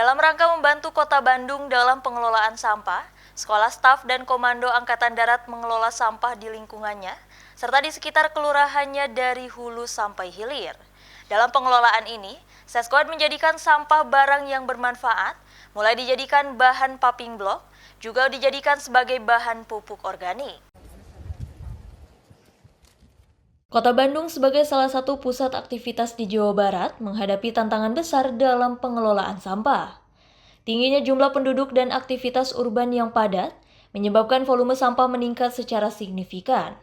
Dalam rangka membantu Kota Bandung dalam pengelolaan sampah, Sekolah Staf dan Komando Angkatan Darat mengelola sampah di lingkungannya, serta di sekitar kelurahannya dari hulu sampai hilir. Dalam pengelolaan ini, Sesquad menjadikan sampah barang yang bermanfaat, mulai dijadikan bahan paving block, juga dijadikan sebagai bahan pupuk organik. Kota Bandung sebagai salah satu pusat aktivitas di Jawa Barat menghadapi tantangan besar dalam pengelolaan sampah. Tingginya jumlah penduduk dan aktivitas urban yang padat menyebabkan volume sampah meningkat secara signifikan.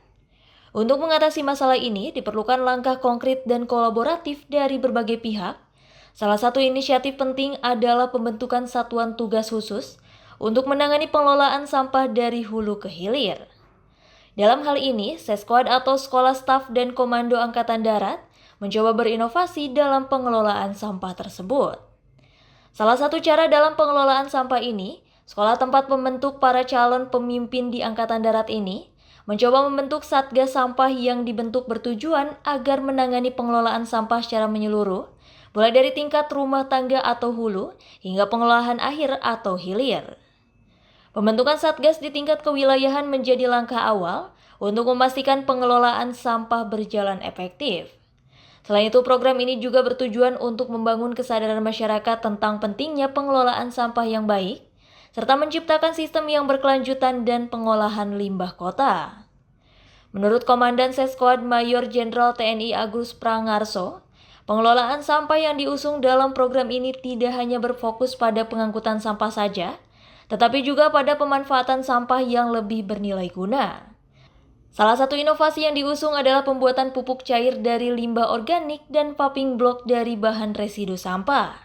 Untuk mengatasi masalah ini, diperlukan langkah konkret dan kolaboratif dari berbagai pihak. Salah satu inisiatif penting adalah pembentukan satuan tugas khusus untuk menangani pengelolaan sampah dari hulu ke hilir. Dalam hal ini, Sesquad atau Sekolah Staf dan Komando Angkatan Darat mencoba berinovasi dalam pengelolaan sampah tersebut. Salah satu cara dalam pengelolaan sampah ini, sekolah tempat membentuk para calon pemimpin di Angkatan Darat ini mencoba membentuk satgas sampah yang dibentuk bertujuan agar menangani pengelolaan sampah secara menyeluruh, mulai dari tingkat rumah tangga atau hulu hingga pengolahan akhir atau hilir. Pembentukan satgas di tingkat kewilayahan menjadi langkah awal untuk memastikan pengelolaan sampah berjalan efektif. Selain itu, program ini juga bertujuan untuk membangun kesadaran masyarakat tentang pentingnya pengelolaan sampah yang baik, serta menciptakan sistem yang berkelanjutan dan pengolahan limbah kota. Menurut Komandan Sesquad Mayor Jenderal TNI Agus Prangarso, pengelolaan sampah yang diusung dalam program ini tidak hanya berfokus pada pengangkutan sampah saja, tetapi juga pada pemanfaatan sampah yang lebih bernilai guna. Salah satu inovasi yang diusung adalah pembuatan pupuk cair dari limbah organik dan paving block dari bahan residu sampah.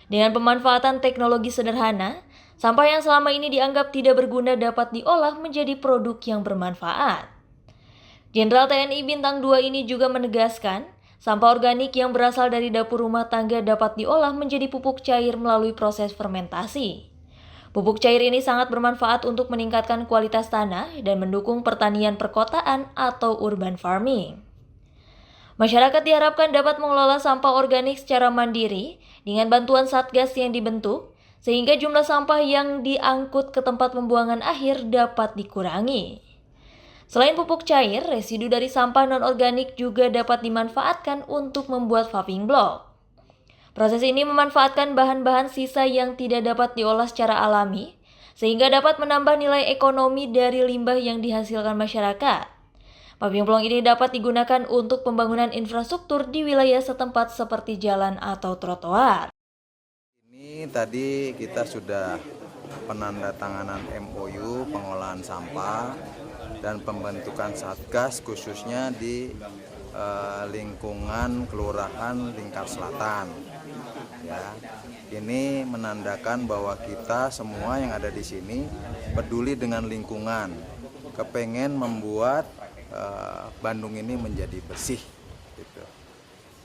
Dengan pemanfaatan teknologi sederhana, sampah yang selama ini dianggap tidak berguna dapat diolah menjadi produk yang bermanfaat. Jenderal TNI Bintang 2 ini juga menegaskan, sampah organik yang berasal dari dapur rumah tangga dapat diolah menjadi pupuk cair melalui proses fermentasi. Pupuk cair ini sangat bermanfaat untuk meningkatkan kualitas tanah dan mendukung pertanian perkotaan atau urban farming. Masyarakat diharapkan dapat mengelola sampah organik secara mandiri dengan bantuan satgas yang dibentuk, sehingga jumlah sampah yang diangkut ke tempat pembuangan akhir dapat dikurangi. Selain pupuk cair, residu dari sampah non-organik juga dapat dimanfaatkan untuk membuat paving block. Proses ini memanfaatkan bahan-bahan sisa yang tidak dapat diolah secara alami, sehingga dapat menambah nilai ekonomi dari limbah yang dihasilkan masyarakat. Paving block ini dapat digunakan untuk pembangunan infrastruktur di wilayah setempat seperti jalan atau trotoar. Ini tadi kita sudah penandatanganan MOU pengolahan sampah dan pembentukan satgas khususnya di lingkungan Kelurahan Lingkar Selatan. Ya, ini menandakan bahwa kita semua yang ada di sini peduli dengan lingkungan, kepengen membuat Bandung ini menjadi bersih. Gitu.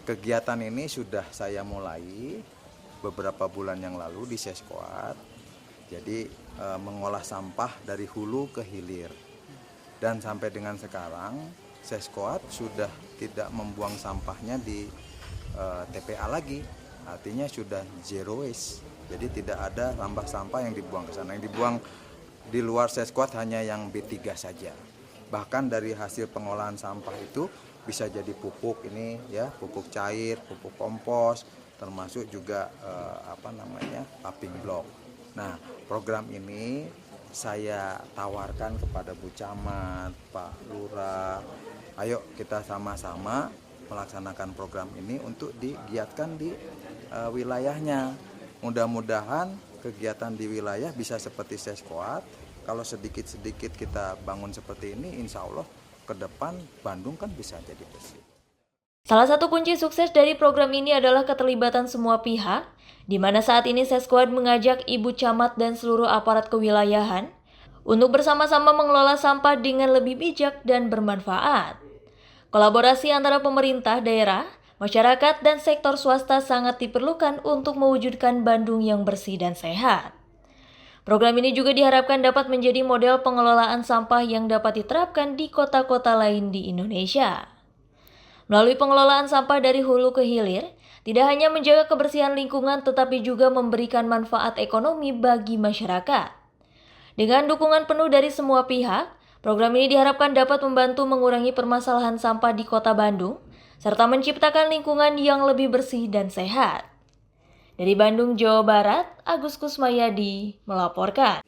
Kegiatan ini sudah saya mulai beberapa bulan yang lalu di Sesquad. Jadi mengolah sampah dari hulu ke hilir. Dan sampai dengan sekarang Sesquad sudah tidak membuang sampahnya di TPA lagi. Artinya sudah zero waste, jadi tidak ada limbah sampah yang dibuang ke sana. Yang dibuang di luar Sesquad hanya yang B3 saja. Bahkan dari hasil pengolahan sampah itu bisa jadi pupuk ini ya, pupuk cair, pupuk kompos, termasuk juga paving block. Nah, program ini saya tawarkan kepada Bu Camat, Pak Lurah, ayo kita sama-sama melaksanakan program ini untuk digiatkan di wilayahnya. Mudah-mudahan kegiatan di wilayah bisa seperti Sesquad. Kalau sedikit-sedikit kita bangun seperti ini, insya Allah ke depan Bandung kan bisa jadi bersih. Salah satu kunci sukses dari program ini adalah keterlibatan semua pihak, di mana saat ini Sesquad mengajak Ibu Camat dan seluruh aparat kewilayahan untuk bersama-sama mengelola sampah dengan lebih bijak dan bermanfaat. Kolaborasi antara pemerintah daerah, masyarakat, dan sektor swasta sangat diperlukan untuk mewujudkan Bandung yang bersih dan sehat. Program ini juga diharapkan dapat menjadi model pengelolaan sampah yang dapat diterapkan di kota-kota lain di Indonesia. Melalui pengelolaan sampah dari hulu ke hilir, tidak hanya menjaga kebersihan lingkungan tetapi juga memberikan manfaat ekonomi bagi masyarakat. Dengan dukungan penuh dari semua pihak, program ini diharapkan dapat membantu mengurangi permasalahan sampah di Kota Bandung, serta menciptakan lingkungan yang lebih bersih dan sehat. Dari Bandung, Jawa Barat, Agus Kusmayadi melaporkan.